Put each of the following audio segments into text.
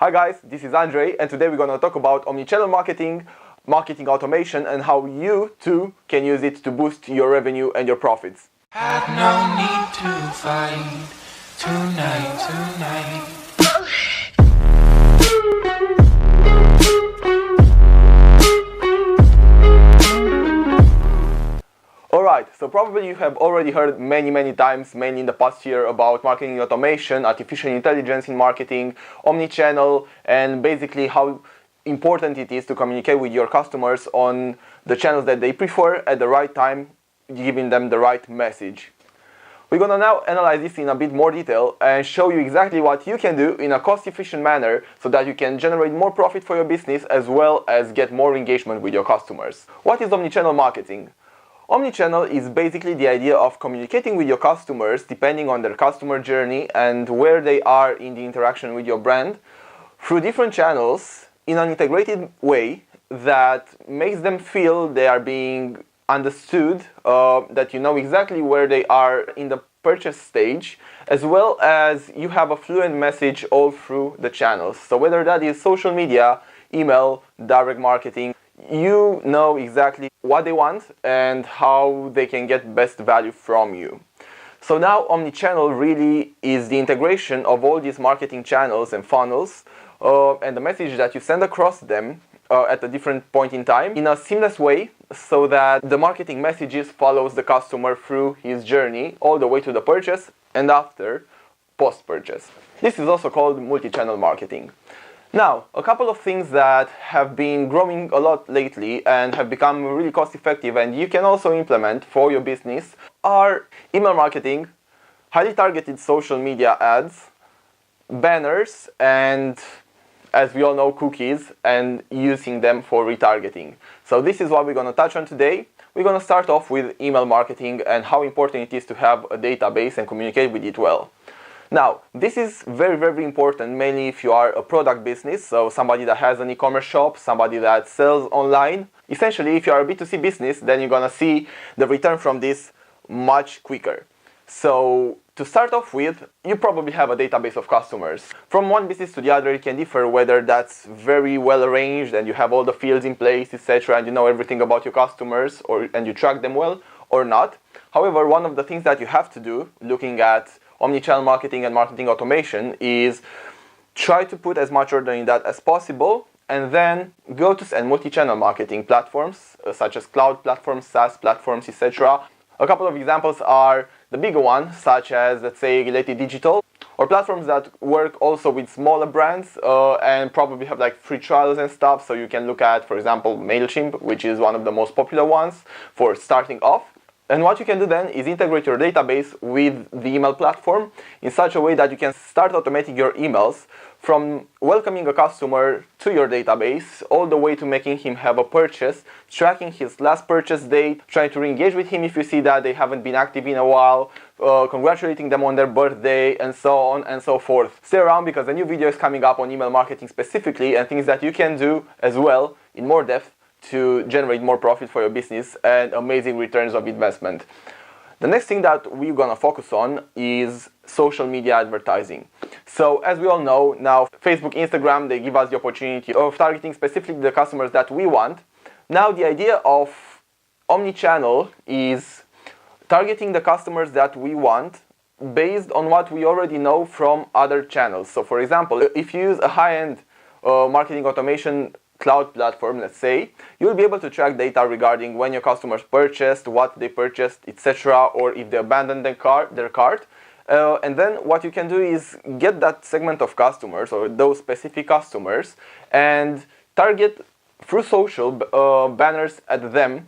Hi guys, this is Andrei, and today we're going to talk about omnichannel marketing, marketing automation, and how you too can use it to boost your revenue and your profits. Had no need to fight tonight. Alright, so probably you have already heard many times, mainly in the past year, about marketing automation, artificial intelligence in marketing, omnichannel, and basically how important it is to communicate with your customers on the channels that they prefer at the right time, giving them the right message. We're going to now analyze this in a bit more detail and show you exactly what you can do in a cost-efficient manner so that you can generate more profit for your business as well as get more engagement with your customers. What is omnichannel marketing? Omnichannel is basically the idea of communicating with your customers depending on their customer journey and where they are in the interaction with your brand through different channels in an integrated way that makes them feel they are being understood, that you know exactly where they are in the purchase stage, as well as you have a fluent message all through the channels. So whether that is social media, email, direct marketing, you know exactly what they want and how they can get best value from you. So now omnichannel really is the integration of all these marketing channels and funnels and the message that you send across them at a different point in time in a seamless way so that the marketing messages follows the customer through his journey all the way to the purchase and after post-purchase. This is also called multi-channel marketing. Now, a couple of things that have been growing a lot lately and have become really cost effective and you can also implement for your business are email marketing, highly targeted social media ads, banners, and as we all know, cookies, and using them for retargeting. So this is what we're going to touch on today. We're going to start off with email marketing and how important it is to have a database and communicate with it well. Now, this is very important, mainly if you are a product business, so somebody that has an e-commerce shop, somebody that sells online. Essentially, if you are a B2C business, then you're gonna see the return from this much quicker. So, to start off with, you probably have a database of customers. From one business to the other, it can differ whether that's very well arranged and you have all the fields in place, etc., and you know everything about your customers and you track them well or not. However, one of the things that you have to do, looking at omnichannel marketing and marketing automation, is try to put as much order in that as possible and then go to multi-channel marketing platforms such as cloud platforms, SaaS platforms, etc. A couple of examples are the bigger ones such as, let's say, Related Digital, or platforms that work also with smaller brands and probably have like free trials and stuff. So you can look at, for example, MailChimp, which is one of the most popular ones for starting off. And what you can do then is integrate your database with the email platform in such a way that you can start automating your emails from welcoming a customer to your database all the way to making him have a purchase, tracking his last purchase date, trying to re-engage with him if you see that they haven't been active in a while, congratulating them on their birthday, and so on and so forth. Stay around because a new video is coming up on email marketing specifically and things that you can do as well in more depth to generate more profit for your business and amazing returns of investment. The next thing that we're gonna focus on is social media advertising. So as we all know now, Facebook, Instagram, they give us the opportunity of targeting specifically the customers that we want. Now the idea of omnichannel is targeting the customers that we want based on what we already know from other channels. So for example, if you use a high-end marketing automation cloud platform, let's say, you'll be able to track data regarding when your customers purchased, what they purchased, etc., or if they abandoned their cart. And then what you can do is get that segment of customers or those specific customers and target through social banners at them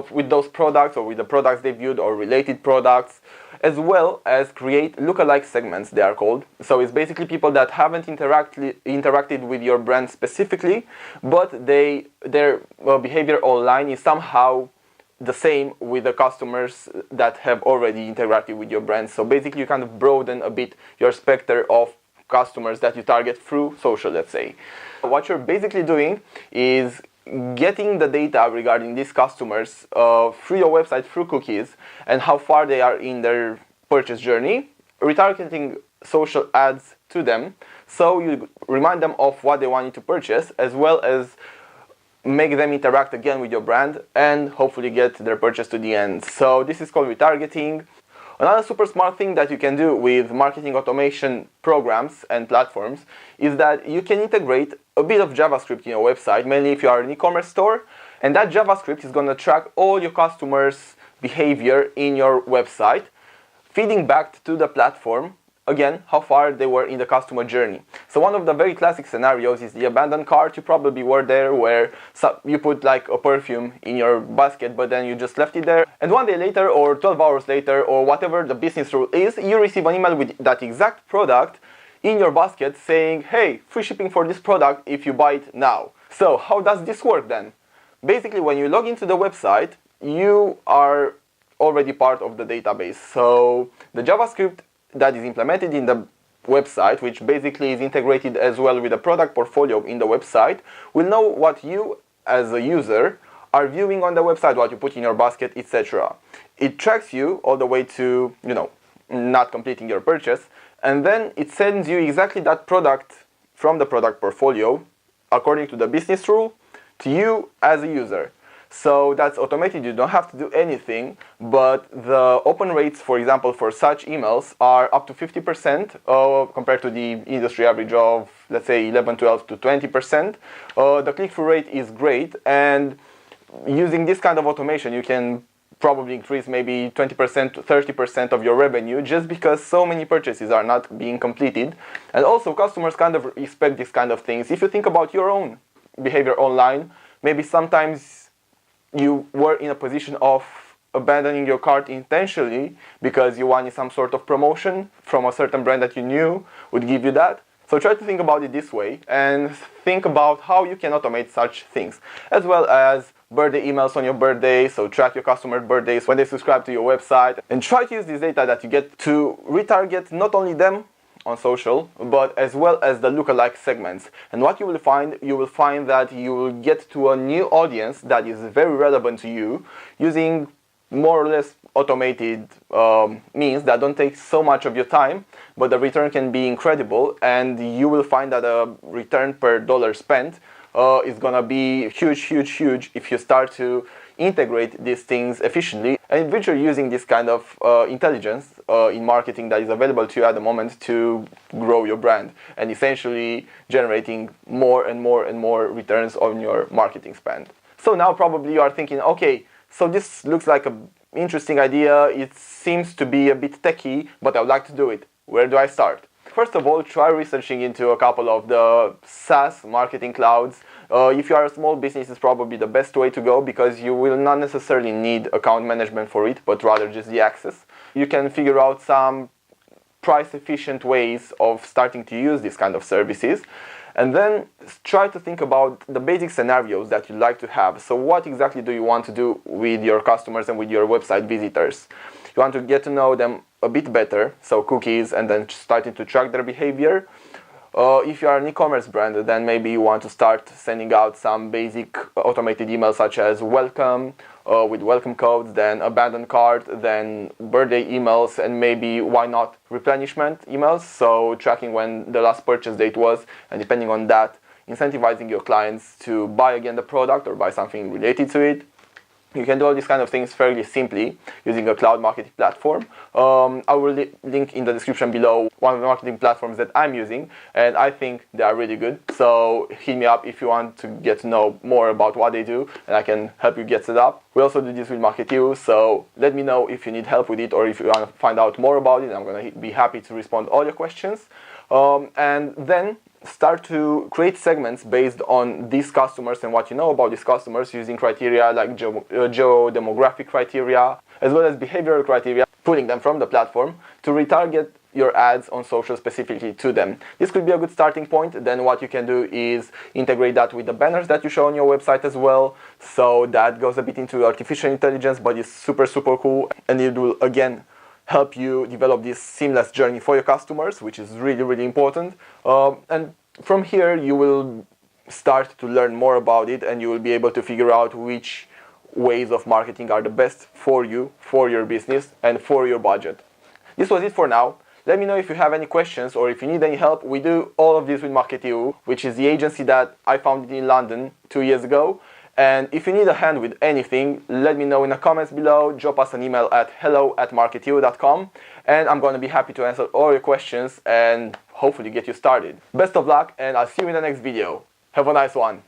with those products or with the products they viewed or related products, as well as create lookalike segments, they are called. So it's basically people that haven't interacted with your brand specifically, but their behavior online is somehow the same with the customers that have already interacted with your brand. So basically you kind of broaden a bit your spectrum of customers that you target through social, let's say. What you're basically doing is getting the data regarding these customers through your website, through cookies, and how far they are in their purchase journey, retargeting social ads to them So you remind them of what they want you to purchase, as well as make them interact again with your brand and hopefully get their purchase to the end. So this is called retargeting. Another super smart thing that you can do with marketing automation programs and platforms is that you can integrate a bit of JavaScript in your website, mainly if you are an e-commerce store, and that JavaScript is going to track all your customers' behavior in your website, feeding back to the platform again how far they were in the customer journey. So one of the very classic scenarios is the abandoned cart. You probably were there, where you put like a perfume in your basket, but then you just left it there, and one day later or 12 hours later or whatever the business rule is, you receive an email with that exact product in your basket saying, hey, free shipping for this product if you buy it now. So how does this work then? Basically, when you log into the website, you are already part of the database. So the JavaScript that is implemented in the website, which basically is integrated as well with the product portfolio in the website, will know what you as a user are viewing on the website, what you put in your basket, etc. It tracks you all the way to, not completing your purchase, and then it sends you exactly that product from the product portfolio according to the business rule to you as a user. So that's automated, you don't have to do anything, but the open rates, for example, for such emails are up to 50% compared to the industry average of, let's say, 11, 12 to 20%. The click-through rate is great, and using this kind of automation, you can probably increase maybe 20% to 30% of your revenue, just because so many purchases are not being completed. And also, customers kind of expect this kind of things. If you think about your own behavior online, maybe sometimes you were in a position of abandoning your cart intentionally because you wanted some sort of promotion from a certain brand that you knew would give you that. So try to think about it this way and think about how you can automate such things, as well as birthday emails on your birthday. So track your customer birthdays when they subscribe to your website, and try to use this data that you get to retarget not only them on social, but as well as the lookalike segments. And what you will find that you will get to a new audience that is very relevant to you, using more or less automated means that don't take so much of your time, but the return can be incredible, and you will find that a return per dollar spent is gonna be huge if you start to integrate these things efficiently, and if you're using this kind of intelligence in marketing that is available to you at the moment to grow your brand, and essentially generating more and more returns on your marketing spend. So now probably you are thinking, okay, so this looks like an interesting idea, it seems to be a bit techy, but I would like to do it. Where do I start? First of all, try researching into a couple of the SaaS marketing clouds. If you are a small business, it's probably the best way to go, because you will not necessarily need account management for it, but rather just the access. You can figure out some price-efficient ways of starting to use these kind of services. And then try to think about the basic scenarios that you'd like to have. So what exactly do you want to do with your customers and with your website visitors? You want to get to know them a bit better, so cookies, and then starting to track their behavior. If you are an e-commerce brand, then maybe you want to start sending out some basic automated emails such as welcome, with welcome codes, then abandoned cart, then birthday emails, and maybe, why not, replenishment emails, so tracking when the last purchase date was, and depending on that, incentivizing your clients to buy again the product or buy something related to it. You can do all these kind of things fairly simply using a cloud marketing platform. I will link in the description below one of the marketing platforms that I'm using, and I think they are really good. So hit me up if you want to get to know more about what they do, and I can help you get set up. We also do this with Marketiu, so let me know if you need help with it, or if you want to find out more about it. I'm going to be happy to respond to all your questions. And then start to create segments based on these customers and what you know about these customers, using criteria like geo-demographic criteria, as well as behavioral criteria, pulling them from the platform to retarget your ads on social specifically to them. This could be a good starting point. Then what you can do is integrate that with the banners that you show on your website as well. So that goes a bit into artificial intelligence, but it's super cool, and it will again help you develop this seamless journey for your customers, which is really important. And from here, you will start to learn more about it, and you will be able to figure out which ways of marketing are the best for you, for your business, and for your budget. This was it for now. Let me know if you have any questions or if you need any help. We do all of this with Marketiu, which is the agency that I founded in London 2 years ago. And if you need a hand with anything, let me know in the comments below. Drop us an email at hello@marketiu.com, and I'm going to be happy to answer all your questions and hopefully get you started. Best of luck, and I'll see you in the next video. Have a nice one.